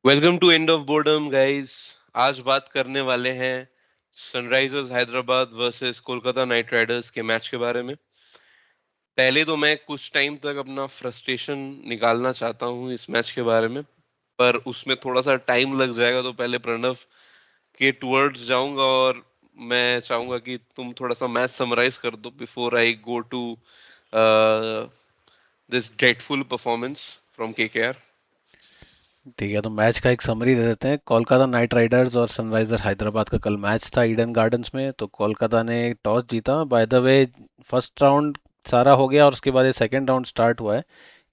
Welcome to end of boredom guys. आज बात करने वाले हैं Sunrisers Hyderabad versus Kolkata Knight Riders के मैच के बारे में। पहले तो मैं कुछ टाइम तक अपना फ्रस्ट्रेशन निकालना चाहता हूं इस मैच के बारे में, पर उसमें थोड़ा सा टाइम लग जाएगा, तो पहले प्रणव के टूवर्ड्स जाऊंगा और मैं चाहूंगा कि तुम थोड़ा सा मैच समराइज कर दो before I go to this dreadful performance from KKR. ठीक है, तो मैच का एक समरी दे देते हैं। कोलकाता नाइट राइडर्स और सनराइजर हैदराबाद का कल मैच था ईडन गार्डन्स में। तो कोलकाता ने टॉस जीता। By the way, first round सारा हो गया और उसके बाद ये सेकंड राउंड स्टार्ट हुआ है।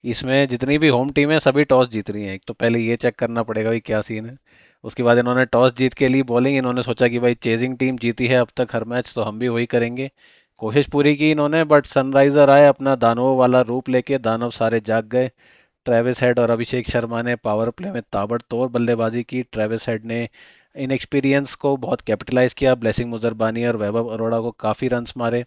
इसमें जितनी भी होम टीम है सभी टॉस जीत रही हैं। एक तो पहले ये चेक करना पड़ेगा भाई क्या सीन है। उसके बाद इन्होंने टॉस जीत के लिए बॉलिंग, इन्होंने सोचा कि भाई चेजिंग टीम जीती है अब तक हर मैच, तो हम भी वही करेंगे। कोशिश पूरी की इन्होंने, बट सनराइजर आए अपना दानवों वाला रूप लेके, दानव सारे जाग गए। ट्रेविस हेड और अभिषेक शर्मा ने पावर प्ले में ताबड़तोड़ बल्लेबाजी की। ट्रेविस हेड ने इनएक्सपीरियंस को बहुत कैपिटलाइज किया। ब्लेसिंग मुजरबानी और वैभव अरोड़ा को काफ़ी रन्स मारे।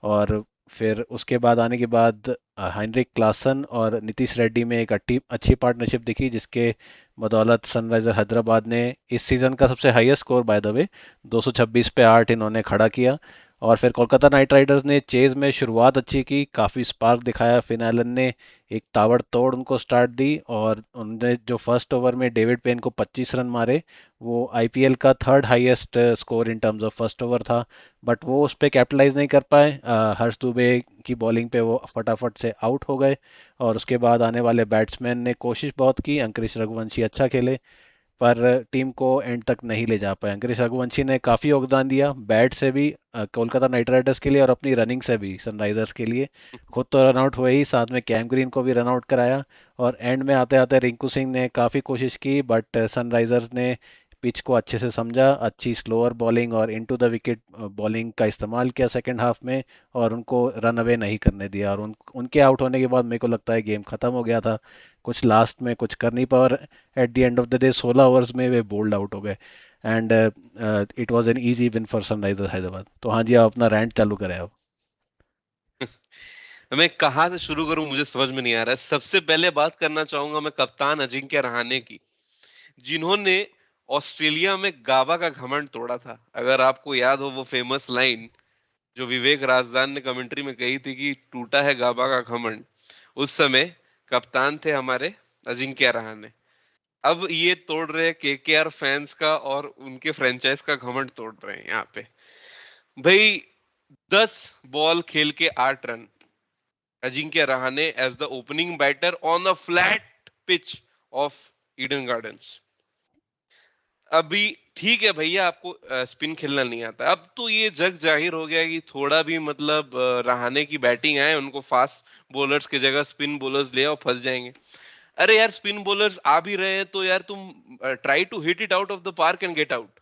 और फिर उसके बाद आने के बाद हाइनरिक क्लासन और नीतीश रेड्डी में एक अच्छी अच्छी पार्टनरशिप दिखी, जिसके बदौलत सनराइजर हैदराबाद ने इस सीज़न का सबसे highest score by the way 226 पे 8 इन्होंने खड़ा किया। और फिर कोलकाता नाइट राइडर्स ने चेज में शुरुआत अच्छी की, काफ़ी स्पार्क दिखाया। फिन एलन ने एक ताबड़तोड़ उनको स्टार्ट दी और उन्होंने जो फर्स्ट ओवर में डेविड पेन को 25 रन मारे, वो आईपीएल का third highest score in terms of first over था। बट वो उस पर कैपिटलाइज नहीं कर पाए। हर्ष दुबे की बॉलिंग पे वो फटाफट से आउट हो गए। और उसके बाद आने वाले बैट्समैन ने कोशिश बहुत की, अंकुरिश रघुवंशी अच्छा खेले, पर टीम को एंड तक नहीं ले जा पाए। अंकुरिश रघुवंशी ने काफ़ी योगदान दिया बैट से भी कोलकाता नाइट राइडर्स के लिए, और अपनी रनिंग से भी सनराइजर्स के लिए। खुद तो रन आउट हुए ही, साथ में कैम ग्रीन को भी रन आउट कराया। और एंड में आते आते रिंकू सिंह ने काफ़ी कोशिश की, बट सनराइजर्स ने पिच को अच्छे से समझा, अच्छी स्लोअर बॉलिंग और इनटू द विकेट बॉलिंग का इस्तेमाल किया सेकंड हाफ में, और उनको रन अवे नहीं करने दिया। और उनके आउट होने के बाद मेरे को लगता है गेम खत्म हो गया था। कुछ लास्ट में कुछ कर नहीं पाए। Eight the end of the day 16 overs में वे बोल्ड आउट हो गए। And it was an easy win for Sunrisers Hyderabad. तो हाँ जी, आप अपना रैंट चालू करें अब। मैं कहाँ से शुरू करूं मुझे समझ में नहीं आ रहा है। सबसे पहले बात करना चाहूंगा मैं कप्तान अजिंक्य रहाणे की, जिन्होंने ऑस्ट्रेलिया में गाबा का घमंड तोड़ा था। अगर आपको याद हो वो फेमस लाइन जो विवेक राजदान ने कमेंट्री में कही थी कि टूटा है गाबा का घमंड, उस समय कप्तान थे हमारे अजिंक्य रहाणे। अब ये तोड़ रहे हैं केकेआर फैंस का और उनके फ्रेंचाइज का घमंड तोड़ रहे हैं यहाँ पे। भाई, 10 बॉल खेल के 8 run, Ajinkya Rahane as the opening batter on a flat pitch of Eden Gardens. अभी ठीक है भैया, आपको स्पिन खेलना नहीं आता, अब तो ये जग जाहिर हो गया कि थोड़ा भी मतलब रहाणे की बैटिंग आए, उनको फास्ट बॉलर्स की जगह स्पिन बॉलर्स ले आओ, फंस जाएंगे। अरे यार, स्पिन बॉलर्स आ भी रहे हैं तो यार तुम try to hit it out of the park and get out.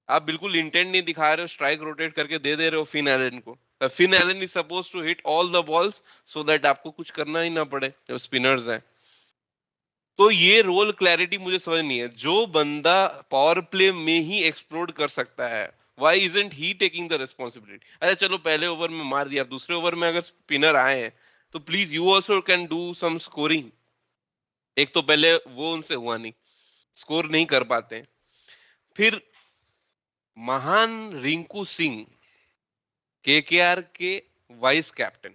आप बिल्कुल इंटेंट नहीं दिखा रहे हो, स्ट्राइक रोटेट करके दे दे रहे हो फिन एलन को। Finn Allen is suppose to hit all the balls so that आपको कुछ करना ही ना पड़े जो स्पिनर्स हैं। तो ये रोल क्लैरिटी मुझे समझ नहीं है। जो बंदा पावर प्ले में ही एक्सप्लोड कर सकता है, why isn't he taking the responsibility? अच्छा चलो, पहले ओवर में मार दिया, दूसरे ओवर में अगर स्पिनर आए हैं तो please you also can do some scoring. एक तो पहले वो उनसे हुआ नहीं, स्कोर नहीं कर पाते हैं। फिर महान रिंकू सिंह, केकेआर के वाइस कैप्टन,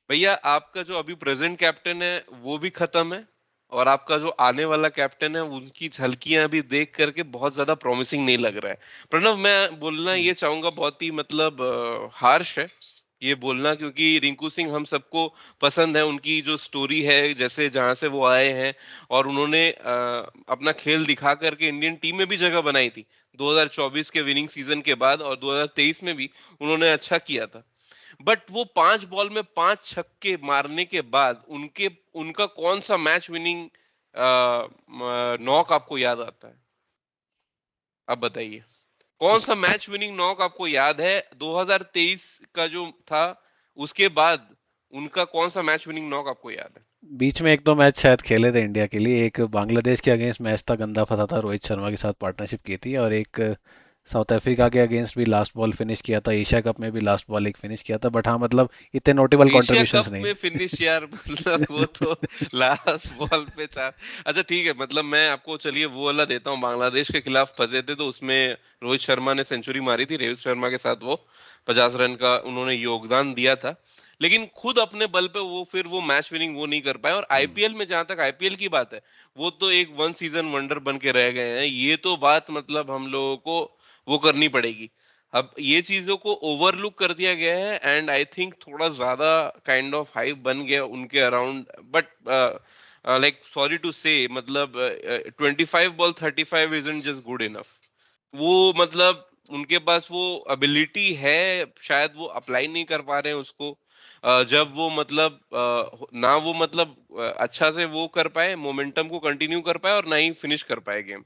भैया आपका जो अभी प्रेजेंट कैप्टन है वो भी खत्म है, और आपका जो आने वाला कैप्टन है उनकी झलकियां भी देख करके बहुत ज्यादा प्रॉमिसिंग नहीं लग रहा है। प्रणव, मैं बोलना ये चाहूंगा, बहुत ही मतलब हार्श है ये बोलना, क्योंकि रिंकू सिंह हम सबको पसंद है। उनकी जो स्टोरी है, जैसे जहां से वो आए हैं और उन्होंने अपना खेल दिखा करके इंडियन टीम में भी जगह बनाई थी 2024 के विनिंग सीजन के बाद, और 2023 में भी उन्होंने अच्छा किया था। बट वो 5 बॉल में 5 छक्के मारने के बाद उनके उनका कौन सा मैच विनिंग नॉक आपको याद आता है? अब बताइए, कौन सा मैच विनिंग नॉक आपको याद है 2023 का जो था, उसके बाद उनका कौन सा मैच विनिंग नॉक आपको याद है? बीच में एक दो मैच शायद खेले थे इंडिया के लिए। एक बांग्लादेश के अगेंस्ट मैच था, गंदा फंसा था, रोहित शर्मा के साथ पार्टनरशिप की थी। और एक साउथ अफ्रीका के अगेंस्ट भी लास्ट बॉल फिनिश किया था, एशिया कप में भी लास्ट बॉल एक फिनिश किया था, बट हाँ मतलब इतने नोटेबल एशिया कंट्रीब्यूशंस कप नहीं में फिनिश यार मतलब वो तो लास्ट बॉल पे चार। अच्छा ठीक है, मतलब मैं आपको चलिए वो वाला देता हूँ, बांग्लादेश के खिलाफ फंसे थे तो उसमें रोहित शर्मा ने सेंचुरी मारी थी, रोहित शर्मा के साथ वो 50 रन का उन्होंने योगदान दिया था, लेकिन खुद अपने बल पे वो फिर वो मैच विनिंग वो नहीं कर पाए। और हम्म। आईपीएल में जहां तक आईपीएल की बात है, वो तो एक वन सीजन वंडर बन के रह गए हैं, ये तो बात मतलब हम लोगों को वो करनी पड़ेगी। अब ये चीजों को ओवरलुक कर दिया गया है एंड आई थिंक थोड़ा ज्यादा काइंड ऑफ हाइप बन गया उनके around, but like sorry to say मतलब 25 ball 35 isn't just good enough. वो मतलब उनके पास वो एबिलिटी है, शायद वो अप्लाई नहीं कर पा रहे हैं उसको। जब वो मतलब ना वो मतलब अच्छा से वो कर पाए, मोमेंटम को कंटिन्यू कर पाए, और ना ही फिनिश कर पाए गेम।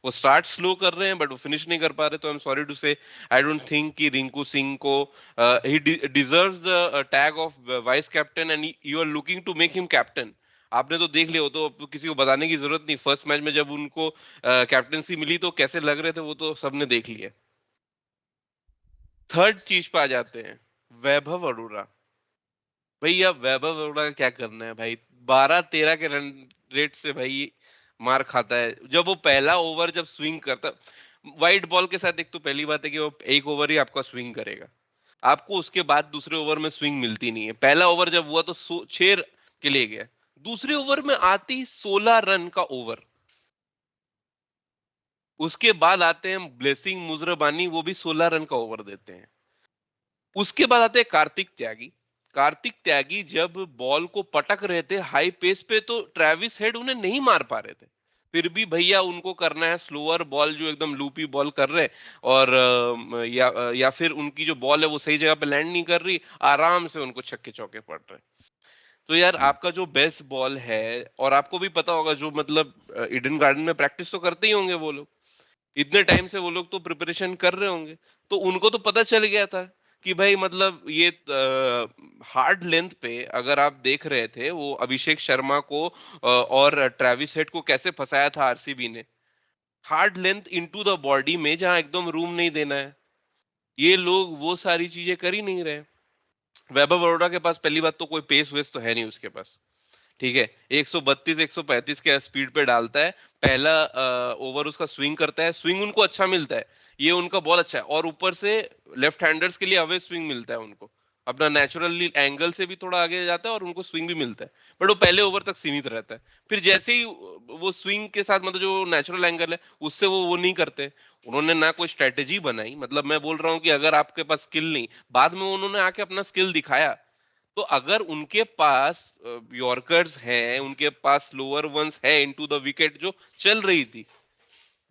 वो स्टार्ट स्लो कर रहे हैं बट वो फिनिश नहीं कर पा रहे, तो आई एम सॉरी टू से आई डोंट थिंक कि रिंकू सिंह को ही deserves the tag of vice captain and you are looking to make him captain. आपने तो देख लिया, वो तो अब किसी को बताने की जरूरत नहीं, फर्स्ट मैच में जब उनको कैप्टनसी मिली तो कैसे लग रहे थे वो तो सबने देख लिया। थर्ड चीज पे आ जाते हैं, वैभव अरोड़ा। भैया वैभव अरोड़ा का क्या करना है भाई, 12-13 के रन रेट से भाई मार खाता है। जब वो पहला ओवर जब स्विंग करता, वाइट बॉल के साथ, एक तो पहली बात है कि वो एक ओवर ही आपका स्विंग करेगा, आपको उसके बाद दूसरे ओवर में स्विंग मिलती नहीं है। पहला ओवर जब हुआ तो 6 के लिए गया, दूसरे ओवर में आती ही 16 रन का ओवर। उसके बाद आते हैं ब्लेसिंग मुजरबानी, वो भी 16 रन का ओवर देते हैं। उसके बाद आते हैं कार्तिक त्यागी। कार्तिक त्यागी जब बॉल को पटक रहे थे हाई पेस पे तो ट्रेविस हेड उन्हें नहीं मार पा रहे थे, फिर भी भैया उनको करना है स्लोअर बॉल जो एकदम लूपी बॉल कर रहे हैं, और या फिर उनकी जो बॉल है वो सही जगह पे लैंड नहीं कर रही, आराम से उनको छक्के चौके पड़ रहे हैं। तो यार हम्म। आपका जो बेस्ट बॉल है, और आपको भी पता होगा जो मतलब ईडन गार्डन में प्रैक्टिस तो करते ही होंगे वो लोग, इतने टाइम से वो लोग तो प्रिपरेशन कर रहे होंगे, तो उनको तो पता चल गया था कि भाई मतलब ये हार्ड लेंथ पे अगर आप देख रहे थे वो अभिषेक शर्मा को और ट्रेविस हेड को कैसे फंसाया था आरसीबी ने, hard length into the body में जहां एकदम रूम नहीं देना है, ये लोग वो सारी चीजें कर ही नहीं रहे। वैभव अरोड़ा के पास पहली बात तो कोई पेस वेस तो है नहीं उसके पास, ठीक है, 132 135 के स्पीड पे डालता है, पहला ओवर उसका स्विंग करता है, स्विंग उनको अच्छा मिलता है, ये उनका बॉल अच्छा है, और ऊपर से लेफ्ट हैंडर्स के लिए अवे स्विंग मिलता है उनको, अपना नेचुरली एंगल से भी थोड़ा आगे जाता है और उनको स्विंग भी मिलता है, बट वो पहले ओवर तक सीमित रहता है। फिर जैसे ही वो स्विंग के साथ मतलब जो नेचुरल एंगल है उससे वो नहीं करते, उन्होंने ना कोई स्ट्रेटेजी बनाई। मतलब मैं बोल रहा हूँ कि अगर आपके पास स्किल नहीं, बाद में उन्होंने आके अपना स्किल दिखाया, तो अगर उनके पास यॉर्कर्स हैं, उनके पास स्लोअर वंस है इनटू द विकेट जो चल रही थी,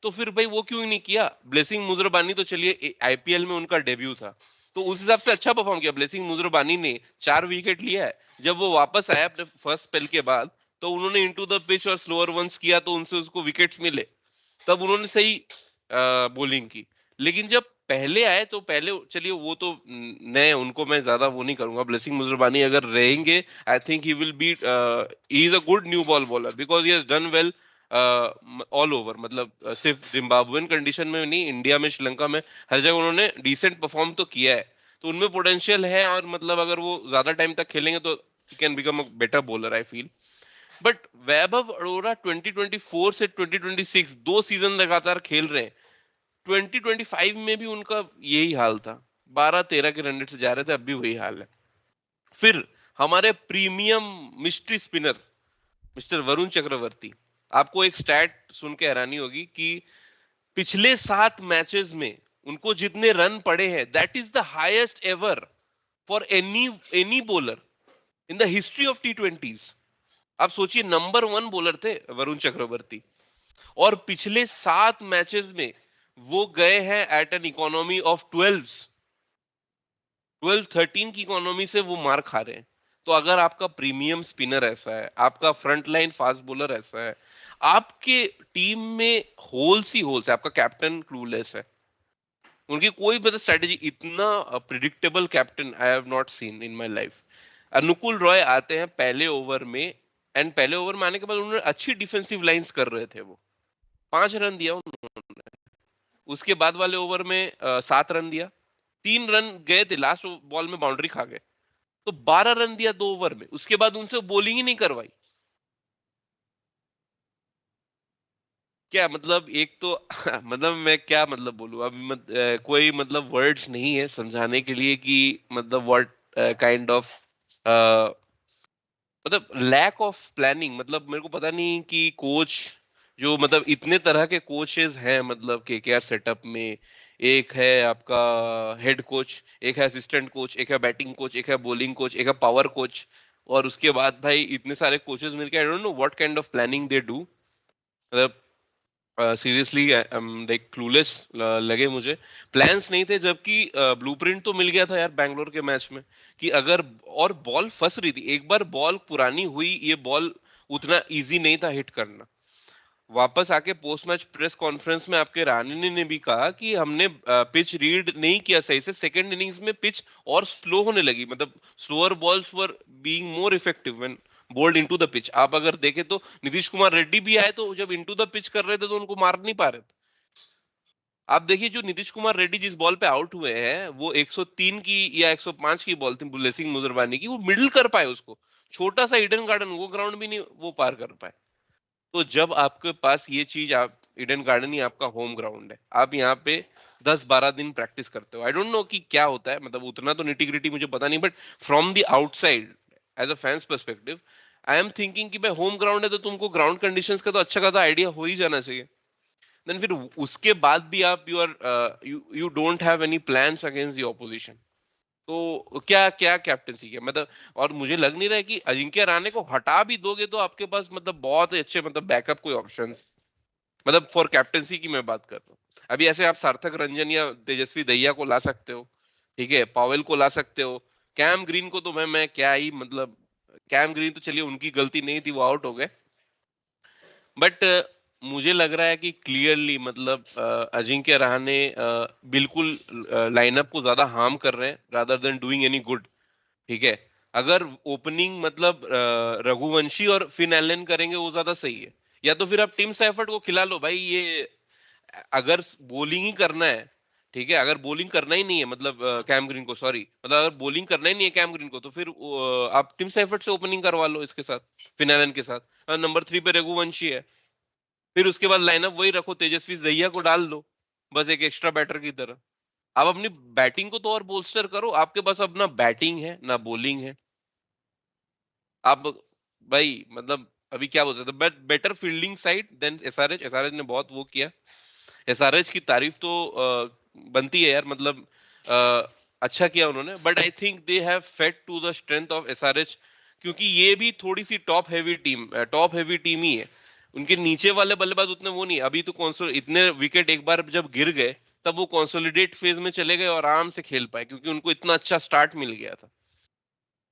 तो फिर भाई वो क्यों नहीं किया। ब्लेसिंग मुजरबानी तो चलिए आईपीएल में उनका डेब्यू था, तो उस हिसाब से अच्छा परफॉर्म किया, ब्लेसिंग मुजरबानी ने 4 विकेट लिया है। जब वो वापस आया अपने फर्स्ट स्पेल के बाद, तो उन्होंने इनटू द पिच और स्लोअर वंस किया तो उनसे उसको विकेट्स मिले, तब उन्होंने सही बॉलिंग की। लेकिन जब पहले आए तो पहले चलिए वो तो नए, उनको मैं ज्यादा वो नहीं करूंगा, ब्लेसिंग मुजरबानी अगर रहेंगे I think he will be, he is a good new ball bowler because he has done well all over, मतलब सिर्फ जिम्बाब्वेन कंडीशन में नहीं, इंडिया में श्रीलंका में हर जगह उन्होंने डिसेंट परफॉर्म तो किया है, तो उनमें पोटेंशियल है, और मतलब अगर वो ज्यादा टाइम तक खेलेंगे तो can become a better bowler I feel. But Vaibhav Arora 2024 से 2026 2 सीजन लगातार खेल रहे हैं, 2025 में भी उनका यही हाल था, 12-13 के रन रेट से जा रहे थे, अब भी वही हाल है। फिर हमारे premium mystery spinner mister Varun Chakravarthy, आपको एक स्टैट सुन के हैरानी होगी कि पिछले 7 मैचेस में उनको जितने रन पड़े हैं that is the highest ever for any any bowler in the history of T20s. आप सोचिए, नंबर 1 बॉलर थे वरुण चक्रवर्ती, और पिछले 7 मैचेस में वो गए हैं एट एन इकोनॉमी ऑफ 12 13 की इकोनॉमी से वो मार खा रहे हैं। तो अगर आपका प्रीमियम स्पिनर ऐसा है, आपका फ्रंट लाइन फास्ट बॉलर ऐसा है, आपके टीम में होल्स ही होल्स है, आपका कैप्टन क्लूलेस है, उनकी कोई मतलब स्ट्रेटेजी, इतना predictable captain I have not seen in my life. Anukul Roy आते हैं पहले ओवर में, एंड पहले ओवर में आने के बाद उन्होंने अच्छी डिफेंसिव लाइंस कर रहे थे, वो 5 रन दिया उन्होंने, उसके बाद वाले ओवर में 7 रन दिया, 3 रन गए थे, लास्ट बॉल में बाउंड्री खा गए, तो 12 रन दिया 2 ओवर में, उसके बाद उनसे बॉलिंग ही नहीं करवाई। क्या मतलब, एक तो मतलब मैं क्या मतलब बोलूं अभी, कोई मतलब वर्ड्स नहीं है समझाने के लिए कि मतलब व्हाट काइंड ऑफ, मतलब लैक ऑफ प्लानिंग। मतलब मेरे को पता नहीं कि कोच, जो मतलब इतने तरह के कोचेस हैं मतलब केकेआर सेटअप में, एक है आपका हेड कोच, एक है असिस्टेंट कोच, एक है बैटिंग कोच, एक है बॉलिंग कोच, एक है पावर कोच, और उसके बाद भाई इतने सारे कोचेस मिलके I don't know what kind of planning they do. मतलब सीरियसली लाइक क्लूलेस लगे मुझे। प्लान्स नहीं थे, जबकि ब्लूप्रिंट तो मिल गया था यार बैंगलोर के मैच में कि अगर, और बॉल फंस रही थी, एक बार बॉल पुरानी हुई, ये बॉल उतना इजी नहीं था हिट करना। वापस आके पोस्ट मैच प्रेस कॉन्फ्रेंस में आपके रानी ने भी कहा कि हमने पिच रीड नहीं किया सही से, सेकंड इनिंग्स में पिच और स्लो होने लगी, मतलब slower balls were being more effective when bowled into the pitch. आप अगर देखें तो नीतीश कुमार रेड्डी भी आए तो जब इनटू द पिच कर रहे थे तो उनको मार नहीं पा रहे थे। आप देखिए जो नीतीश कुमार रेड्डी जिस बॉल पे आउट हुए हैं, वो 103 की या 105 की बॉल थी बुलेसिंग मुजरबानी की, वो मिडिल कर पाए उसको, छोटा सा ईडन गार्डन, वो ग्राउंड भी नहीं वो पार कर पाए। तो जब आपके पास ये चीज, आप ईडन गार्डन ही आपका होम ग्राउंड है, आप यहाँ पे 10-12 दिन प्रैक्टिस करते हो, आई डोंट नो कि क्या होता है, मतलब उतना तो निटी ग्रिटी मुझे पता नहीं, but from the outside as a fan's perspective, I am thinking कि भाई होम ग्राउंड है तो तुमको ग्राउंड कंडीशंस का तो अच्छा खासा आइडिया हो ही जाना चाहिए। देन फिर उसके बाद भी आप, you are you don't have any plans against the opposition, तो क्या क्या कैप्टनसी है मतलब। और मुझे लग नहीं रहा है कि अजिंक्य रहाणे को हटा भी दोगे तो आपके पास मतलब बहुत ही अच्छे मतलब बैकअप कोई ऑप्शन, मतलब फॉर कैप्टनसी की मैं बात कर रहा हूँ। अभी ऐसे आप सार्थक रंजन या तेजस्वी दहिया को ला सकते हो, ठीक है, पावेल को ला सकते हो। कैम ग्रीन को तो मैं क्या ही मतलब, कैम ग्रीन तो चलिए उनकी गलती नहीं थी, वो आउट हो गए, बट मुझे लग रहा है कि क्लियरली मतलब अजिंक्य रहाणे बिल्कुल लाइनअप को ज्यादा हार्म कर रहे हैं rather than doing any good. ठीक है, अगर ओपनिंग मतलब रघुवंशी और फिन एलन करेंगे वो ज्यादा सही है, या तो फिर आप टीम सैफर्ड को खिला लो भाई ये, अगर बॉलिंग ही करना है, ठीक है, अगर बॉलिंग करना ही नहीं है मतलब कैम ग्रीन को, सॉरी, मतलब अगर बॉलिंग करना ही नहीं है कैम ग्रीन को, तो फिर आप टीम सैफर्ड से ओपनिंग करवा लो इसके साथ, फिन एलन के साथ, नंबर 3 पे रघुवंशी है, फिर उसके बाद लाइनअप वही रखो, तेजस्वी जहिया को डाल लो, बस एक एक्स्ट्रा बैटर की तरह। आप अपनी बैटिंग को तो और बोल्स्टर करो, आपके पास अब ना बैटिंग है ना बॉलिंग है। आप भाई मतलब अभी क्या बोल सकते, but better fielding side than SRH, SRH ने बहुत वो किया, एसआरएच की तारीफ तो बनती है यार, मतलब अच्छा किया उन्होंने, but I think they have fed to the strength of SRH, क्योंकि ये भी थोड़ी सी टॉप हैवी टीम ही है। उनके नीचे वाले बल्लेबाज उतने वो नहीं, अभी तो इतने विकेट एक बार जब गिर गए, तब वो कंसोलिडेट फेज में चले गए और आराम से खेल पाए, क्योंकि उनको इतना अच्छा स्टार्ट मिल गया था।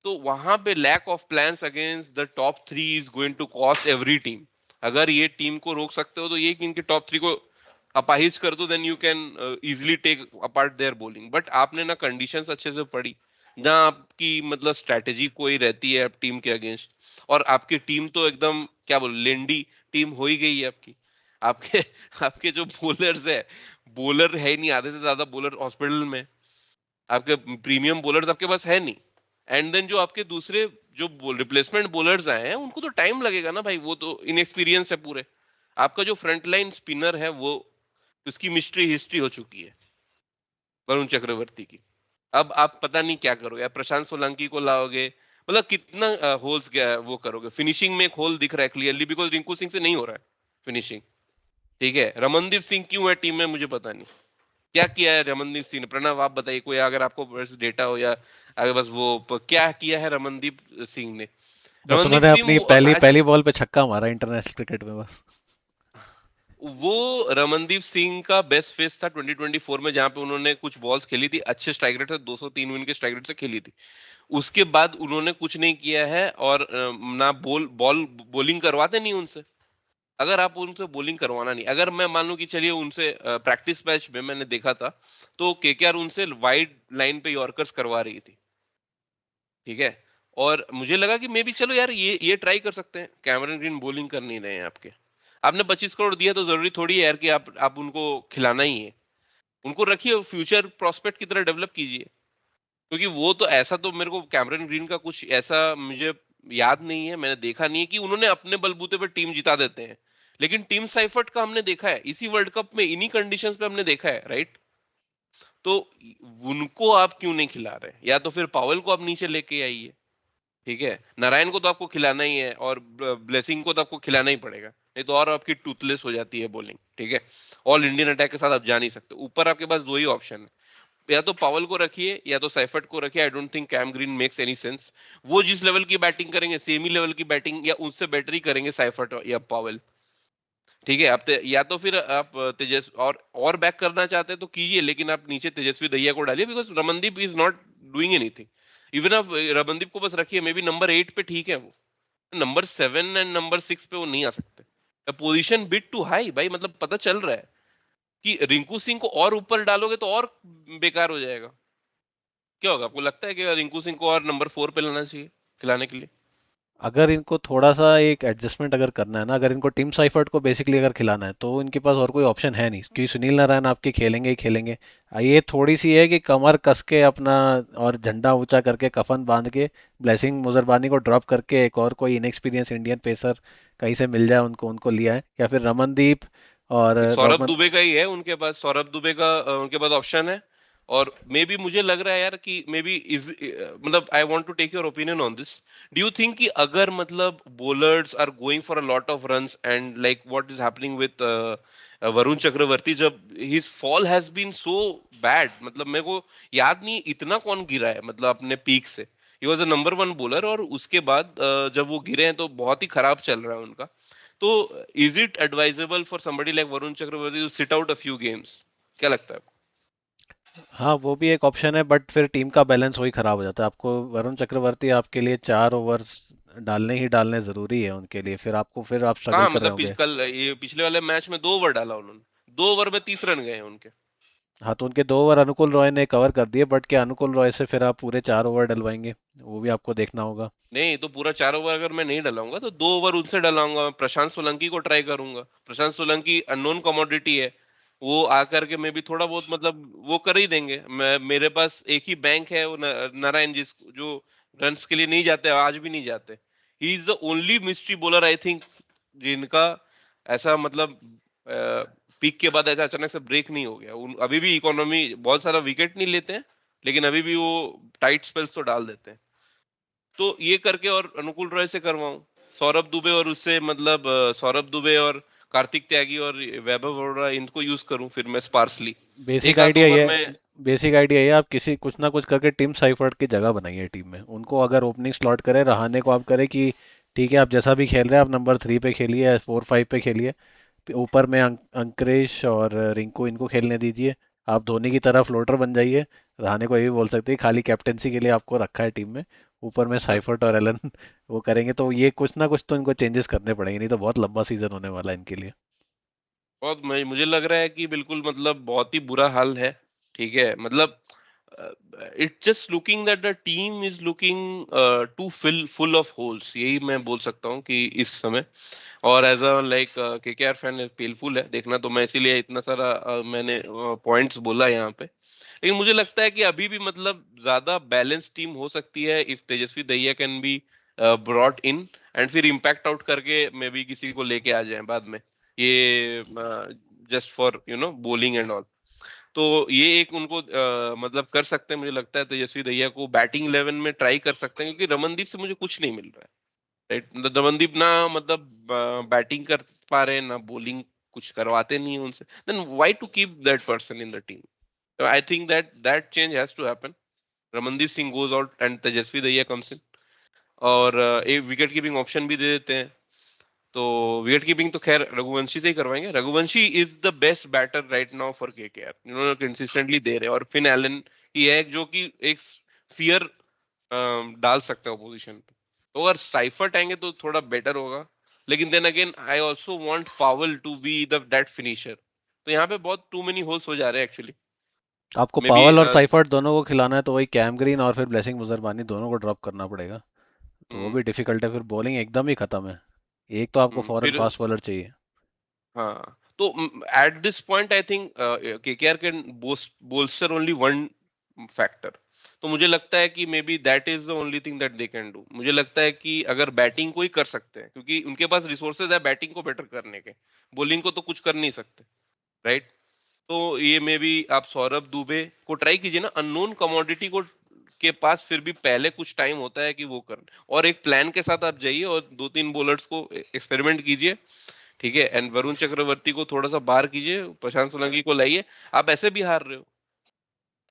तो वहां पे lack of plans against the top 3 is going to cost every team. अगर ये टीम को रोक सकते हो तो ये कि इनके टॉप 3 को अपाहिज कर दो, then you can easily take apart their bowling, but आपने ना कंडीशंस अच्छे से पढ़ी, ना आपकी मतलब स्ट्रैटेजी कोई रहती है टीम के अगेंस्ट, और आपकी टीम तो एकदम क्या बोल लेंडी टीम हो ही गई है आपकी। आपके आपके जो बॉलर्स है, बॉलर है ही नहीं, आधे से ज्यादा बॉलर हॉस्पिटल में, आपके प्रीमियम बॉलर्स आपके पास है नहीं, एंड देन जो आपके दूसरे जो रिप्लेसमेंट बॉलर्स आए हैं उनको तो टाइम लगेगा ना भाई, वो तो इनएक्सपीरियंस है पूरे। आपका जो फ्रंट लाइन स्पिनर है वो, उसकी मिस्ट्री हिस्ट्री हो चुकी है वरुण चक्रवर्ती की। अब आप पता नहीं क्या करोगे, आप प्रशांत सोलंकी को लाओगे, मतलब कितना होल्स वो करोगे, फिनिशिंग में एक होल दिख रहा है क्लियरली, बिकॉज रिंकू सिंह से नहीं हो रहा है फिनिशिंग। ठीक है, रमनदीप सिंह क्यों है टीम में मुझे पता नहीं, क्या किया है रमनदीप सिंह ने, प्रणव आप बताइए कोई अगर आपको बस डेटा हो, या अगर बस वो क्या किया है रमनदीप सिंह ने। बस रमनदीप उन्होंने सिंह अपनी वो पहली मैच, पहली बॉल पे छक्का मारा इंटरनेशनल क्रिकेट में बस। वो रमनदीप सिंह का बेस्ट फेस था 2024 में, जहां पे उन्होंने कुछ बॉल्स खेली थी, अच्छे स्ट्राइक रेट थे, 203 विन के स्ट्राइक रेट से खेली थी। उसके बाद उन्होंने कुछ नहीं किया है, और ना बॉलिंग करवाते नहीं उनसे। अगर आप उनसे बॉलिंग करवाना नहीं, अगर मैं मान लूं कि चलिए उनसे प्रैक्टिस मैच में मैंने देखा था, तो केकेआर उनसे वाइड लाइन पे यॉर्कर्स करवा रही थी, ठीक है, और मुझे लगा कि मे बी चलो यार ये ट्राई कर सकते हैं, कैमरन ग्रीन बॉलिंग कर नहीं रहे हैं आपके, आपने 25 करोड़ दिया तो जरूरी थोड़ी है यार कि आप उनको खिलाना ही है। उनको रखिए, फ्यूचर प्रोस्पेक्ट की तरह डेवलप कीजिए। क्योंकि वो तो ऐसा, तो मेरे को कैमरन ग्रीन का कुछ ऐसा मुझे याद नहीं है, मैंने देखा नहीं है कि उन्होंने अपने बलबूते पे टीम जिता देते हैं। लेकिन टीम साइफर्ट का हमने देखा है इसी वर्ल्ड कप में, इन्हीं कंडीशंस पे हमने देखा है, राइट? तो उनको आप क्यों नहीं खिला रहे? या तो फिर पावेल को आप नीचे लेके आइए, ठीक है? नारायण को तो आपको खिलाना ही है, और ब्लेसिंग को तो आपको खिलाना ही पड़ेगा, नहीं तो और आपकी टूथलेस हो जाती है बॉलिंग, ठीक है? ऑल इंडियन अटैक के साथ आप जा नहीं सकते। ऊपर आपके पास दो ही ऑप्शन है, या तो पावल को रखिए या तो सैफर्ट को रखिए। I don't think Cam Green makes any sense. वो जिस लेवल की बैटिंग करेंगे, सेम ही लेवल की बैटिंग या उससे बेटर ही करेंगे सैफर्ट या पावल, ठीक है? आप या तो फिर आप तेजस और बैक करना चाहते हैं तो कीजिए, लेकिन आप नीचे तेजस्वी दहिया को डालिए, because Ramandeep is not doing anything. Even आप रमनदीप को बस रखिए, मे बी नंबर 8 पे ठीक है वो, नंबर 7 एंड नंबर 6 पे वो नहीं आ सकते। पोजीशन बिट टू हाई भाई, मतलब पता चल रहा है कि रिंकू सिंह को और ऊपर डालोगे तो और बेकार हो जाएगा। क्या होगा, आपको लगता है कि रिंकू सिंह को और नंबर 4 पे लाना चाहिए खिलाने के लिए? अगर इनको थोड़ा सा एक एडजस्टमेंट अगर करना है ना, अगर इनको टीम साइफर्ट को बेसिकली अगर खिलाना है तो इनके पास और कोई ऑप्शन है नहीं, क्योंकि सुनील नारायण आपके खेलेंगे ही खेलेंगे। ये थोड़ी सी है कि कमर कस के अपना और झंडा ऊंचा करके कफन बांध के ब्लेसिंग मुजरबानी को ड्रॉप करके एक और कोई इनएक्सपीरियंस इंडियन पेसर कहीं से मिल जाए उनको उनको लिया है, या फिर रमनदीप और सौरभ रोमन। दुबे का ही है उनके पास, सौरभ दुबे का उनके पास ऑप्शन है। और मे बी मुझे लग रहा है यार कि मे बी इज, मतलब I want to take your opinion on this. Do you think कि अगर मतलब bowlers are going for a lot of runs and like what is happening with Varun Chakravarthy, जब his fall has been so bad, मतलब मेरे को याद नहीं इतना कौन गिरा है मतलब अपने पीक से। He was a number one bowler, और उसके बाद जब वो गिरे हैं तो बहुत ही खराब चल रहा है उनका। तो is it advisable for somebody like Varun Chakravarthy to sit out a few games? क्या लगता है आपको? हाँ वो भी एक ऑप्शन है, बट फिर टीम का बैलेंस वही खराब हो जाता है। आपको वरुण चक्रवर्ती आपके लिए 4 ओवर्स डालने ही डालने जरूरी है उनके लिए, फिर आपको फिर आप स्ट्रगल कहाँ कर रहे मतलब होंगे। कल ये पिछले वाले मैच में 2 ओवर डाला उन्होंने, 2 ओवर में 30 रन गए हैं उनके। हाँ तो उनके 2 ओवर अनुकुल रॉय ने कवर कर दिए, बट क्या अनुकुल रॉय से फिर आप पूरे 4 ओवर डलवाएंगे? वो भी आपको देखना होगा। नहीं तो पूरा 4 ओवर अगर मैं नहीं डलाऊंगा तो 2 ओवर उनसे डलाऊंगा, मैं प्रशांत सोलंकी को ट्राई करूंगा। प्रशांत सोलंकी अननोन कमोडिटी है, वो आकर के मैं भी थोड़ा बहुत मतलब वो कर ही देंगे। मैं, मेरे पास एक ही बैंक है वो नारायण जिस जो रन्स के लिए नहीं जाते, आज भी नहीं जाते। ही is the only mystery bowler I think जिनका ऐसा मतलब पीक के बाद ऐसा अचानक से ब्रेक नहीं हो गया। अभी भी इकोनॉमी बहुत सारा विकेट नहीं लेते हैं, लेकिन अभी भी वो टाइट स्पेल्स तो डाल देते हैं। तो ये करके और अनुकूल रॉय से करवाऊं, सौरभ दुबे और उससे मतलब सौरभ दुबे और कार्तिक त्यागी और वैभव अरोड़ा, इनको यूज करूं फिर मैं स्पार्सली बेसिक एक आध आइडिया ओवर ये में। बेसिक आइडिया ये आप किसी कुछ ना कुछ करके टीम साइफर्ट की जगह बनाइए टीम में। उनको अगर ओपनिंग स्लॉट करें, रहाने को आप करें कि ठीक है आप जैसा भी खेल रहे हैं आप नंबर 3 पे खेलिए या 4 5 पे खेलिए। ऊपर में अंकुरेश और रिंकू इनको खेलने दीजिए। आप धोनी की तरह फ्लोटर बन जाइए। रहाने को ये भी बोल सकते हैं खाली कैप्टेंसी के लिए आपको रखा है टीम में। ऊपर में हाँ, साइफर्ट और एलन वो करेंगे तो ये कुछ ना कुछ तो इनको चेंजेस करने पड़ेंगे, नहीं तो बहुत लंबा सीजन होने वाला है इनके लिए। बहुत मुझे लग रहा है कि बिल्कुल मतलब बहुत ही बुरा हाल है, ठीक है? मतलब it just looking that the team is looking to fill full of holes, यही मैं बोल सकता हूँ कि इस समय। और as a like KKR fan painful है देखना, तो मैं इसीलिए इतना सारा मैंने पॉइंट्स बोला यहाँ पे। लेकिन मुझे लगता है कि अभी भी मतलब ज्यादा बैलेंस टीम हो सकती है if Tejashwi Dahiya can be brought in, and फिर इम्पैक्ट आउट करके मे बी किसी को लेके आ जाए बाद में, ये just for bowling and all. तो ये एक उनको मतलब कर सकते हैं, मुझे लगता है तेजस्वी दहिया को बैटिंग 11 में ट्राई कर सकते हैं, क्योंकि रमनदीप से मुझे कुछ नहीं मिल रहा है, राइट? मतलब रमनदीप ना मतलब बैटिंग कर पा रहे हैं ना बॉलिंग, कुछ करवाते नहीं हैं उनसे, then why to keep that person in the team? I think that change has to happen. Ramandeep Singh goes out and Tejasvi Dahiya comes in, और एक विकेट कीपिंग ऑप्शन भी दे देते हैं। तो विकेट कीपिंग तो खैर रघुवंशी से ही करवाएंगे। Raghuvanshi is the best batter right now for KKR, इन्होंने कंसिस्टेंटली दे रहे हैं, और फिन एलन ही है जो कि एक फियर डाल सकता है ओपोजिशन पे। तो अगर स्टाइफर्ट आएंगे तो थोड़ा बेटर होगा, लेकिन then again I also want Powell to be the that finisher. तो यहाँ पे बहुत टू मेनी होल्स हो जा रहे हैं एक्चुअली, आपको मे बी। पावल और साइफर्ट दोनों को खिलाना है तो वही कैम ग्रीन और फिर ब्लेसिंग मुजरबानी दोनों को ड्रॉप करना पड़ेगा। तो वो भी डिफिकल्ट है, फिर बॉलिंग एकदम ही खत्म है। एक तो आपको फॉरेन फिर फास्ट बॉलर चाहिए। हाँ, तो at this point I think KKR can bolster only one factor. तो मुझे लगता है कि may be that is the only thing that they can do. मुझे लगता है कि अगर बैटिंग को ही कर सकते हैं, क्योंकि उनके पास रिसोर्सेज है बैटिंग को बेटर करने के, बॉलिंग को तो कुछ कर नहीं सकते, राइट। तो ये मे बी आप सौरभ दुबे को ट्राई कीजिए ना, अननोन कमोडिटी को के पास फिर भी पहले कुछ टाइम होता है कि वो कर, और एक प्लान के साथ आप जाइए और दो तीन बॉलर्स को एक्सपेरिमेंट कीजिए, ठीक है। एंड वरुण चक्रवर्ती को थोड़ा सा बाहर कीजिए, प्रशांत सोलंकी को लाइए। आप ऐसे भी हार रहे हो,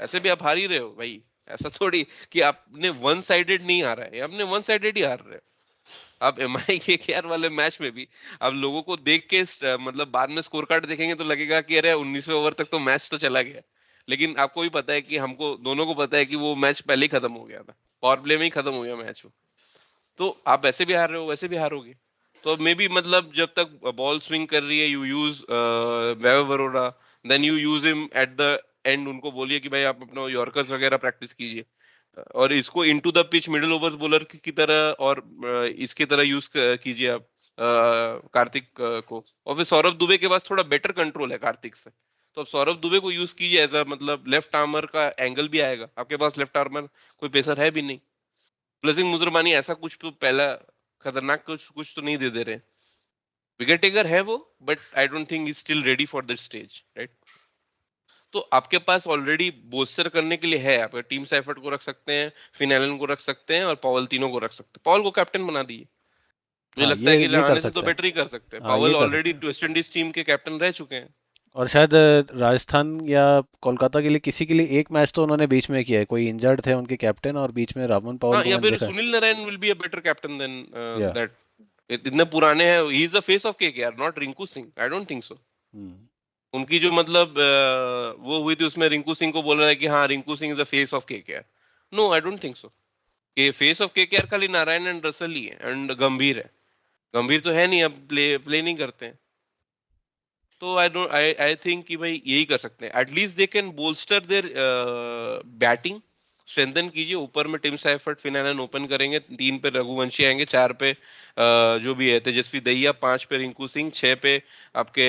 ऐसे भी आप हार ही रहे हो भाई। ऐसा थोड़ी कि आपने वन साइडेड नहीं हारा है, आपने वन साइडेड ही हार रहे हो। आप एमआई के केआर वाले मैच में भी अब लोगों को देख के मतलब बाद में स्कोर कार्ड देखेंगे तो लगेगा कि अरे 19वें ओवर तक तो मैच तो चला गया, लेकिन आपको भी पता है कि हमको दोनों को पता है कि वो मैच पहले ही खत्म हो गया था, पावर प्ले में ही खत्म हो गया मैच वो। तो आप ऐसे भी हार रहे हो, वैसे भी हारोगे। तो मे बी मतलब जब तक बॉल स्विंग कर रही है you use Vaibhav Arora, then you use him at the end. उनको बोलिए कि भाई आप अपना यॉर्कर्स वगैरह प्रैक्टिस कीजिए, और इसको into the pitch middle overs bowler की तरह और इसकी तरह यूज कीजिए आप कार्तिक को। और फिर सौरभ दुबे के पास थोड़ा बेटर कंट्रोल है कार्तिक से, तो अब सौरभ दुबे को यूज कीजिए एज अ मतलब लेफ्ट आर्मर का एंगल भी आएगा आपके पास, लेफ्ट आर्मर कोई पेसर है भी नहीं। ब्लेसिंग मुजरमानी ऐसा कुछ तो पहला खतरनाक कुछ कुछ तो नहीं दे दे रहे। विकेट टेकर है वो, but I don't think is still ready for this stage, right. तो आपके पास ऑलरेडी बोस्टर करने के लिए है, आप टीम सैफर्ट को रख सकते हैं, फिन एलन को रख सकते हैं और पॉवल, तीनों को रख सकते हैं। पॉवल को कैप्टन बना दिए, मुझे हाँ, लगता है कि ये कर रहाणे से तो सकते हैं। बेटर ही कर सकते हैं। हाँ, ये पॉवल कर ऑलरेडी सकते हैं। वेस्ट इंडीज टीम के कैप्टन रह चुके हैं। और शायद राजस्थान या कोलकाता के लिए किसी के लिए एक मैच तो उन्होंने बीच में किया है, कोई इंजर्ड थे उनके कैप्टन, और बीच में रामन पावल हाँ, को या मैंने फिर देखा है। Sunil Narine will be a better captain then या। दैट। इतने पुराने हैं, he is the face of KKR, not Rinku Singh, I don't think so. Hmm. उनकी जो मतलब वो हुई थी उसमें रिंकू सिंह को बोल रहा है कि हाँ Rinku Singh is the face of KKR. No, I don't think so. कि फेस ऑफ केकेआर खाली नारायण एंड रसल ही है, एंड गंभीर है। गंभीर तो है नहीं, अब प्ले प्ले नहीं करते हैं। तो आई डोंट आई थिंक कि भाई यही कर सकते हैं, at least they can bolster there batting, strengthen कीजिए। ऊपर में टिम साइफर्ट, फिनालन ओपन करेंगे, 3 पे रघुवंशी आएंगे, 4 पे जो भी है तेजस्वी दहिया, 5 पे रिंकू सिंह, 6 पे आपके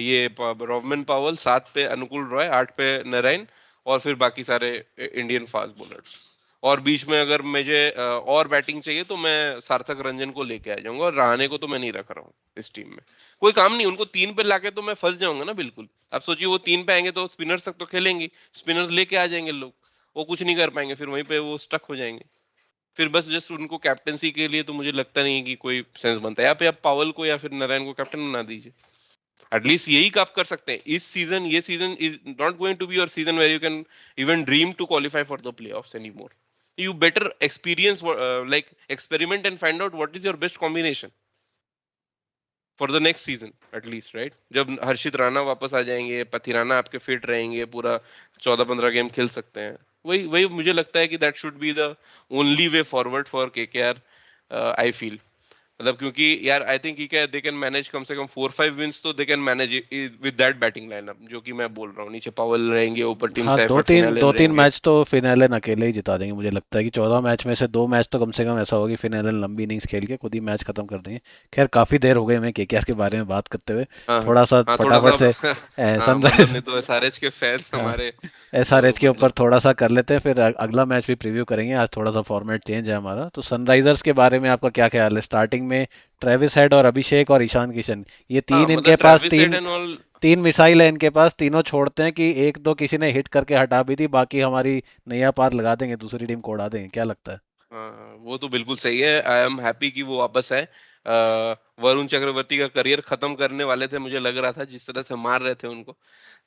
ये रॉबमन पावल, 7 पे अनुकूल रॉय, 8 पे नारायण, और फिर बाकी सारे इंडियन फास्ट बॉलर्स। और बीच में अगर मुझे और बैटिंग चाहिए तो मैं सार्थक रंजन को लेके आ जाऊंगा, और रहाणे को तो मैं नहीं रख रहा हूँ इस टीम में। कोई काम नहीं, उनको 3 पे लाके तो मैं फंस जाऊंगा ना बिल्कुल। अब सोचिए वो 3 पे आएंगे तो स्पिनर्स तक तो खेलेंगे, स्पिनर्स लेके आ जाएंगे लोग, वो कुछ नहीं कर पाएंगे, फिर वहीं पे वो स्टक हो जाएंगे। फिर बस जस्ट उनको कैप्टनसी के लिए तो मुझे लगता नहीं है कि कोई सेंस बनता है। यहाँ पे आप पावल को या फिर नारायण को कैप्टन बना दीजिए, एटलीस्ट यही आप कर सकते हैं इस सीजन। ये season is not going to be your season where you can even dream to qualify for the playoffs any more. You better experience like experiment and find out what is your best combination for the next season at least, right. जब हर्षित राणा वापस आ जाएंगे, पथिराना आपके fit रहेंगे, पूरा 14-15 game खेल सकते हैं। वही वही मुझे लगता है कि that should be the only way forward for KKR, I feel. मतलब क्योंकि यार I think they can manage कम से कम 4-5 विंस, तो they can manage with that batting lineup जो कि मैं बोल रहा हूँ। नीचे पावल रहेंगे, ऊपर टीम हाँ, दो सैफर्ट, तीन दो फिनालेन तीन रहेंगे। मैच तो फिनालन अकेले ही जिता देंगे। मुझे लगता है कि 14 मैच में से 2 मैच तो कम से कम ऐसा होगी फिनालन लंबी इनिंग्स खेल के खुद ही मैच खत्म कर देंगे। खैर, काफी देर हो गई हमें केकेआर के बारे में बात करते हुए। हाँ थोड़ा सा हाँ, थोड़ा सा फटाफट से हाँ मतलब सनराइज नहीं तो एसआरएच के फैंस हाँ, हमारे वो एसआरएच के ऊपर मतलब। थोड़ा सा कर लेते हैं, फिर अगला मैच भी प्रीव्यू करेंगे। आज थोड़ा सा फॉर्मेट चेंज है हमारा। तो सनराइजर्स के बारे में आपका क्या ख्याल है? स्टार्टिंग में ट्रेविस हेड और अभिषेक और ईशान किशन, ये हाँ तीन मतलब इनके पास ट्रेविस हेड तीन एंड ऑल। तीन मिसाइल है इनके पास। तीनों छोड़ते हैं कि एक दो किसी ने हिट करके हटा भी दी, बाकी हमारी नैया पार लगा देंगे, दूसरी टीम को उड़ा देंगे। क्या लगता है? हाँ वो तो बिल्कुल सही है, आई एम हैप्पी कि वो वापस आए। वरुण चक्रवर्ती का करियर खत्म करने वाले थे, मुझे लग रहा था जिस तरह से मार रहे थे उनको।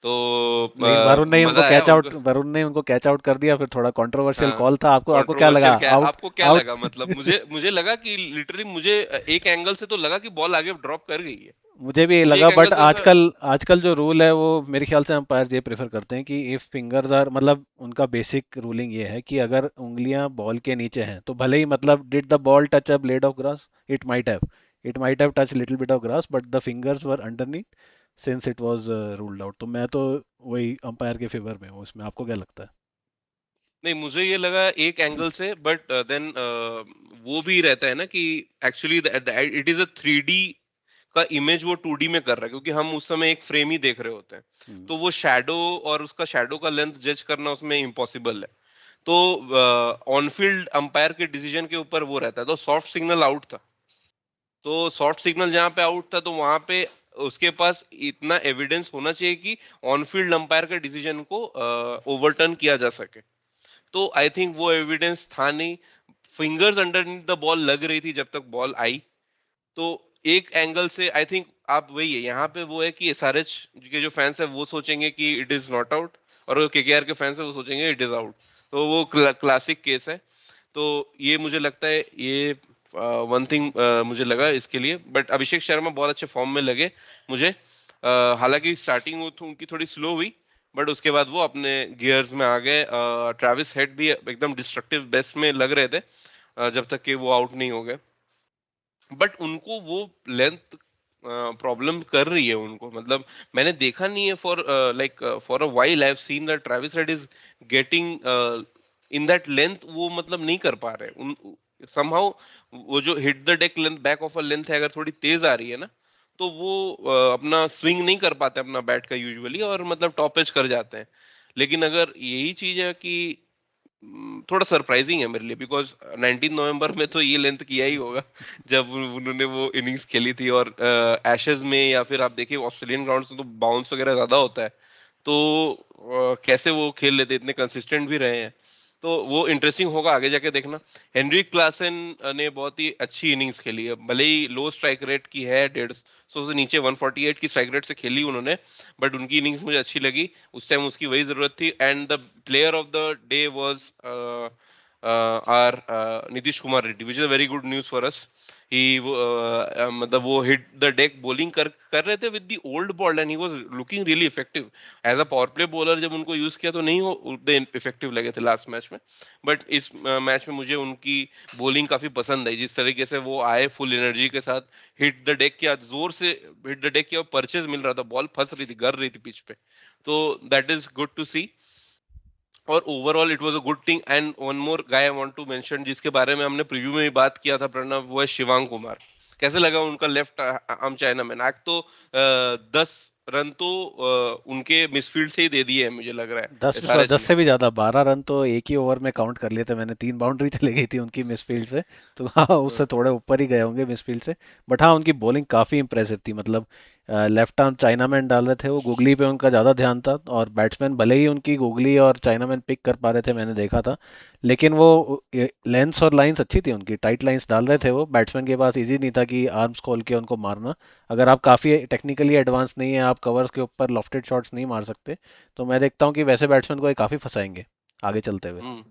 तो लेकिन मजा आया उनको। वरुण ने उनको कैच आउट कर दिया। फिर थोड़ा कंट्रोवर्शियल हाँ कॉल था। आपको आपको क्या लगा? कंट्रोवर्शियल क्या है, आउट? आपको क्या आउट? लगा? मतलब मुझे मुझे लगा कि लिटरली मुझे एक एंगल से तो लगा कि बॉल आगे ड्रॉप कर गई है। मुझे भी ये मुझे लगा, एक एंगल बट से ऐसा। आजकल आजकल जो रूल है वो मेरे ख्याल से अंपायर ये प्रेफर करते हैं कि इफ फिंगर्स आर, मतलब उनका बेसिक रूलिंग ये है कि अगर उंगलियां बॉल के नीचे हैं तो भले ही, मतलब did the ball touch a blade of grass, it might have it might have touch little bit of grass, but the fingers were underneath since it was ruled out. तो मैं तो वही अंपायर के फेवर में हूँ इसमें। आपको क्या लगता है? नहीं, मुझे ये लगा एक एंगल से, बट देन वो भी रहता है ना कि actually it is a 3D का इमेज वो 2D में कर रहा है, क्योंकि हम उस समय एक फ्रेम ही देख रहे होते हैं। हम्म। तो वो शैडो और उसका शैडो का लेंथ जज करना उसमें इम्पॉसिबल है। तो ऑन फील्ड अंपायर के डिसीजन के ऊपर वो रहता है। तो सॉफ्ट सिग्नल आउट था, तो सॉफ्ट सिग्नल जहां पे आउट था तो वहां पे उसके पास इतना एविडेंस होना चाहिए कि ऑन फील्ड अंपायर के डिसीजन को ओवरटर्न किया जा सके। तो आई थिंक वो एविडेंस था नहीं। फिंगर्स अंडरनीथ द बॉल लग रही थी जब तक बॉल आई। तो एक एंगल से आई थिंक आप वही है, यहाँ पे वो है कि एसआरएच के जो फैंस है वो सोचेंगे कि इट इज नॉट आउट, और केकेआर के फैंस है वो सोचेंगे इट इज आउट। तो वो क्लासिक केस है। तो ये मुझे लगता है, ये वन थिंग मुझे लगा इसके लिए। बट अभिषेक शर्मा बहुत अच्छे फॉर्म में लगे मुझे। हालांकि स्टार्टिंग उनकी थोड़ी स्लो हुई, बट उसके बाद वो अपने गियर्स में आ गए। ट्रेविस हेड भी एकदम डिस्ट्रक्टिव बेस्ट में लग रहे थे जब तक कि वो आउट नहीं हो गए। बट उनको वो लेंथ प्रॉब्लम कर रही है उनको, मतलब मैंने देखा नहीं है for like for a while I have seen that Travis head is getting in that length, वो मतलब नहीं कर पा रहे उन समहाउ। वो जो hit the deck length, back of a length है, अगर थोड़ी तेज आ रही है ना, तो वो अपना स्विंग नहीं कर पाते अपना बैट का यूजुअली, और मतलब टॉप एज कर जाते हैं। लेकिन अगर यही चीज है कि थोड़ा सरप्राइजिंग है मेरे लिए, बिकॉज 19 नवंबर में तो ये लेंथ किया ही होगा जब उन्होंने वो इनिंग्स खेली थी। और एशेज में या फिर आप देखिए ऑस्ट्रेलियन ग्राउंड्स में तो बाउंस वगैरह ज्यादा होता है। तो कैसे वो खेल लेते, इतने कंसिस्टेंट भी रहे हैं। तो वो इंटरेस्टिंग होगा आगे जाके देखना। हेनरिक क्लासन ने बहुत ही अच्छी इनिंग्स खेली है, भले ही लो स्ट्राइक रेट की है, 150 से नीचे 148 की स्ट्राइक रेट से खेली उन्होंने, बट उनकी इनिंग्स मुझे अच्छी लगी। उस टाइम उसकी वही जरूरत थी। And the player of the day was our Nitish Kumar Reddy, which is a very good news for us. He मतलब वो हिट द डेक बॉलिंग कर रहे थे with the old ball, and he was looking really effective. As a power play bowler जब उनको use किया तो नहीं हो उतने इफेक्टिव लगे थे लास्ट मैच में। बट इस मैच में मुझे उनकी बॉलिंग काफी पसंद आई, जिस तरीके से वो आए फुल एनर्जी के साथ, हिट द डेक किया, जोर से हिट द डेक किया, परचेज मिल रहा था, बॉल फंस रही थी, गर रही थी पिच पे। तो that is good to see. और overall it was a good thing. And one more guy I want to mention, जिसके बारे में हमने प्रीव्यू में भी बात किया था प्रणव, वो है शिवांग कुमार। कैसे लगा उनका लेफ्ट आर्म चाइना मैन? आज तो 10 रन तो उनके मिसफील्ड से ही दे दिए हैं मुझे लग रहा है दस एसआरएच दस ने। से भी ज्यादा, 12 रन तो एक ही ओवर में काउंट कर लिए थे मैंने, 3 बाउंड्री चली गई थी उनकी मिसफील्ड से। तो हाँ, उससे हाँ। थोड़े ऊपर ही गए होंगे मिसफील्ड से। बट हाँ, उनकी बॉलिंग काफी इंप्रेसिव थी। मतलब लेफ्ट आर्म चाइनामैन डाल रहे थे, वो गुगली पे उनका ज्यादा ध्यान था, और बैट्समैन भले ही उनकी गुगली और चाइनामैन पिक कर पा रहे थे, मैंने देखा था। लेकिन वो लेंस और लाइंस अच्छी थी उनकी, टाइट लाइंस डाल रहे थे वो। बैट्समैन के पास इजी नहीं था कि आर्म्स खोल के उनको मारना। अगर आप काफी टेक्निकली एडवांस नहीं है, आप कवर्स के ऊपर लॉफ्टेड शॉट्स नहीं मार सकते, तो मैं देखता हूँ कि वैसे बैट्समैन को ये काफी फंसाएंगे आगे चलते हुए। हम्म।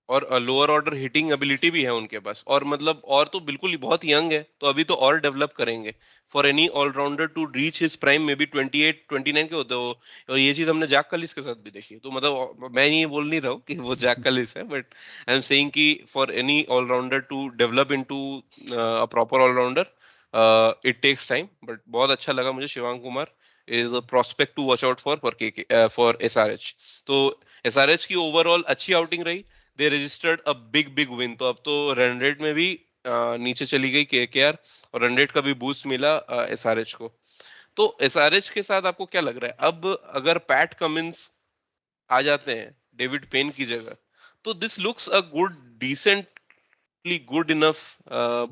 और लोअर ऑर्डर हिटिंग एबिलिटी भी है उनके पास, और मतलब और तो बिल्कुल ही बहुत यंग है, तो अभी तो और डेवलप करेंगे। For any allrounder to reach his prime में भी 28 29 के होते हो। और ये चीज हमने जैक कलिस के साथ भी देखी है। तो मतलब मैं ये बोल नहीं रहा हूँ कि वो जैक कलिस है, बट आई एम सेइंग कि for any allrounder to develop into a proper all rounder it takes time. But बहुत अच्छा लगा मुझे, Shivang Kumar is a prospect to watch out for SRH. तो एसआरएच की ओवरऑल अच्छी आउटिंग रही। They registered a big big win. तो अब तो रन रेट में भी नीचे चली गई केकेआर, और रन रेट का भी बूस्ट मिला एसआरएच को। तो एसआरएच के साथ आपको क्या लग रहा है, अब अगर पैट कमिंस आ जाते हैं डेविड पेन की जगह, तो this looks a good decently good enough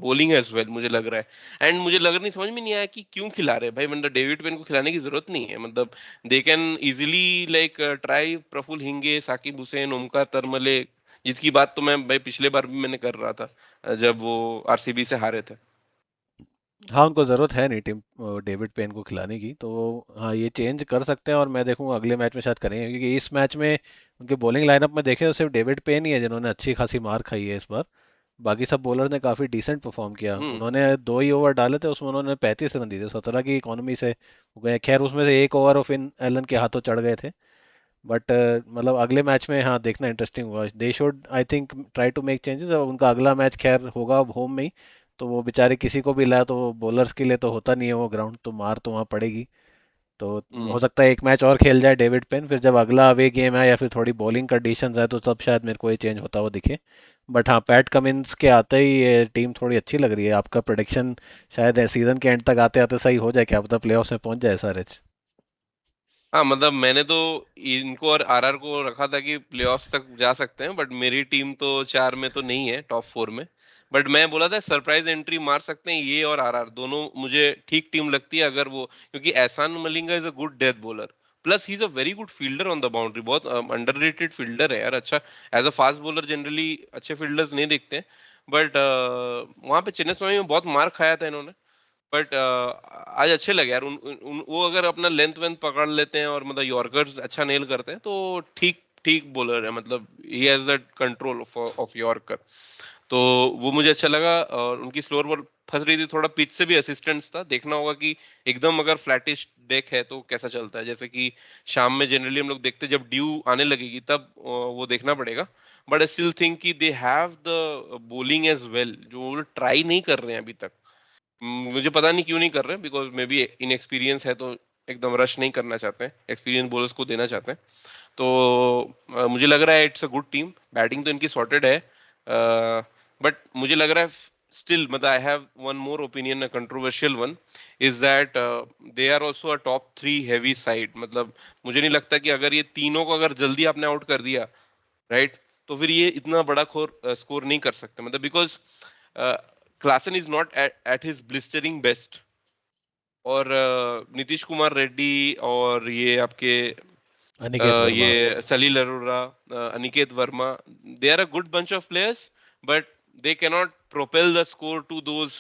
bowling as well मुझे लग रहा है। एंड मुझे लग नहीं, समझ में नहीं आया कि क्यों खिला रहे हैं भाई, मतलब डेविड पेन को खिलाने की जरूरत नहीं है। मतलब they can easily like try Praful Hinge, Saqib Hussain, Omkar Tarmale, जिसकी बात तो मैं भाई पिछले बार भी मैंने कर रहा था जब वो आरसीबी से हारे थे। हाँ, उनको ज़रूरत है नहीं टीम डेविड पेन को खिलाने की, तो हाँ, ये चेंज कर सकते हैं। और मैं देखूंगा अगले मैच में शायद करेंगे, क्योंकि इस मैच में उनके बॉलिंग लाइनअप में देखें तो सिर्फ डेविड पेन ही है जिन्होंने अच्छी खासी मार खाई है इस बार। बाकी सब बॉलर ने काफ़ी डिसेंट परफॉर्म किया। हम्म। उन्होंने 2 ही ओवर डाले थे, उसमें उन्होंने 35 रन दिए थे, 17 की इकोनॉमी से हो गए। खैर, उसमें से एक ओवर फिन एलन के हाथों चढ़ गए थे। बट मतलब अगले मैच में हाँ, देखना इंटरेस्टिंग होगा। They should I think try to make changes. उनका अगला मैच खैर होगा होम में ही, तो वो बेचारे किसी को भी लाए, तो बॉलर्स के लिए तो होता नहीं है वो ग्राउंड, तो मार तो वहाँ पड़ेगी। तो हो हम्म। सकता है एक मैच और खेल जाए डेविड पेन, फिर जब अगला अवे गेम है या फिर थोड़ी बॉलिंग कंडीशंस है, तो तब शायद मेरे को ये चेंज होता हुआ दिखे। बट हाँ, पैट कमिंस के आते ही ये टीम थोड़ी अच्छी लग रही है। आपका प्रोडिक्शन शायद सीजन के एंड तक आते आते सही हो जाए, क्या पता प्लेऑफ्स में पहुंच जाए SRH। हाँ मतलब मैंने तो इनको और आरआर को रखा था कि प्लेऑफ्स तक जा सकते हैं, बट मेरी टीम तो 4 में तो नहीं है, टॉप 4 में। बट मैं बोला था सरप्राइज एंट्री मार सकते हैं ये और आरआर दोनों, मुझे ठीक टीम लगती है अगर वो, क्योंकि Eshan Malinga is a good death bowler, plus he is a very good fielder on the boundary, बहुत अंडररेटेड फील्डर है यार। अच्छा, as a fast bowler generally अच्छे फील्डर्स नहीं देखते हैं, बट वहां पे चेन्नई स्वामी में बहुत मार खाया था इन्होंने। बट आज अच्छे लगे यार, वो अगर अपना लेंथ वेंथ पकड़ लेते हैं और मतलब यॉर्कर्स अच्छा नेल करते हैं तो ठीक ठीक बॉलर है, मतलब he has that control of yorker. तो वो मुझे अच्छा लगा। और उनकी स्लोअर बॉल फंस रही थी थोड़ा, पिच से भी असिस्टेंस था, देखना होगा कि एकदम अगर फ्लैटिश डेक है तो कैसा चलता है। जैसे कि शाम में जनरली हम लोग देखते हैं जब ड्यू आने लगेगी तब वो देखना पड़ेगा। बट आई स्टिल थिंक कि they have the bowling as well, जो वो ट्राई नहीं कर रहे हैं अभी तक। मुझे पता नहीं क्यों नहीं कर रहे, बिकॉज मे बी इनएक्सपीरियंस है तो एकदम रश नहीं करना चाहते हैं, एक्सपीरियंस बॉलर्स को देना चाहते हैं। तो मुझे लग रहा है it's a good team, batting तो इनकी सॉर्टेड है। बट मुझे लग रहा है स्टिल, मतलब I have one more opinion, a controversial one, is that they are also a top 3 heavy side. मतलब मुझे नहीं लगता कि अगर ये तीनों को अगर जल्दी आपने आउट कर दिया, राइट, तो फिर ये इतना बड़ा स्कोर नहीं कर सकते, मतलब because Klaasen is not at his blistering best. और नीतीश कुमार रेड्डी और ये आपके अनिकेत वर्मा। ये Salil Arora, Aniket Verma, they are a good bunch of players, but they cannot propel the score to those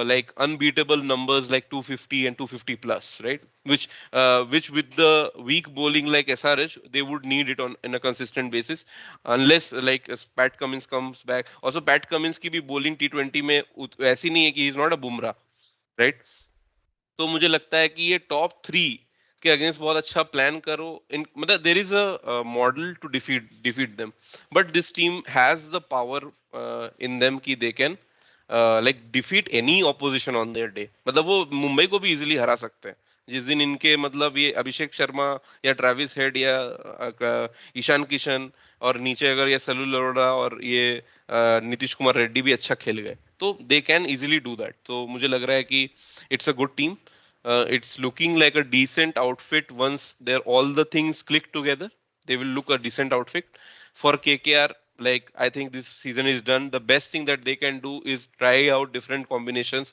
like unbeatable numbers like 250 and 250 plus, right? Which with the weak bowling like SRH, they would need it on in a consistent basis, unless like Pat Cummins comes back. Also, Pat Cummins की भी bowling T20 में ऐसी नहीं है कि he is not a Bumrah, right? तो मुझे लगता है कि ये टॉप 3 के अगेंस्ट बहुत अच्छा प्लान करो, इन मतलब there is a model to defeat them, but this team has the power in them कि they can like defeat any opposition on their day. मतलब वो मुंबई को भी इजीली हरा सकते हैं जिस दिन इनके, मतलब ये अभिषेक शर्मा या ट्रेविस हेड या ईशान किशन, और नीचे अगर ये सलूल अरोड़ा और ये नीतीश कुमार रेड्डी भी अच्छा खेल गए तो they can easily do that. तो मुझे लग रहा है कि it's a good team. It's looking like a decent outfit once they're all the things click together. They will look a decent outfit for KKR. Like I think this season is done. The best thing that they can do is try out different combinations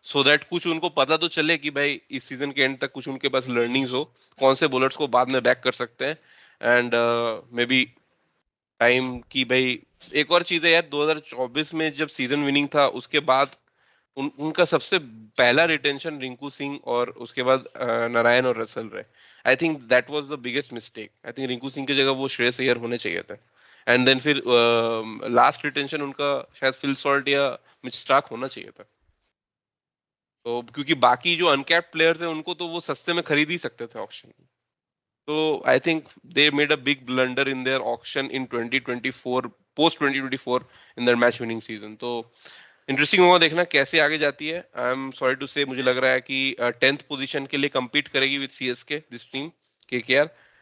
so that कुछ उनको पता तो चले कि भाई इस season के and तक कुछ उनके पास लर्निंग्स हो, कौन से बॉलर्स को बाद में बैक कर सकते हैं। एंड मे बी टाइम की भाई, एक और चीज है यार, 2024 में जब सीजन विनिंग था उसके बाद उनका सबसे पहला रिटेंशन रिंकू सिंह और उसके बाद नारायण और रसल रहे। आई think that was the biggest mistake. I think Rinku Singh की जगह वो श्रेयस अय्यर होने चाहिए थे। एंड देन फिर लास्ट रिटेंशन उनका शायद फिल सॉल्ट या मिच स्टार्क होना चाहिए था। तो क्योंकि बाकी जो अनकैप्ड प्लेयर्स हैं उनको तो वो सस्ते में खरीद ही सकते थे ऑक्शन में। तो आई think they made a big blunder in their auction in 2024, post 2024, in their match winning season. तो इंटरेस्टिंग होगा देखना कैसे आगे जाती है। आई एम सॉरी टू से, मुझे लग रहा है कि 10th पोजीशन के लिए compete करेगी with CSK this team, KKR.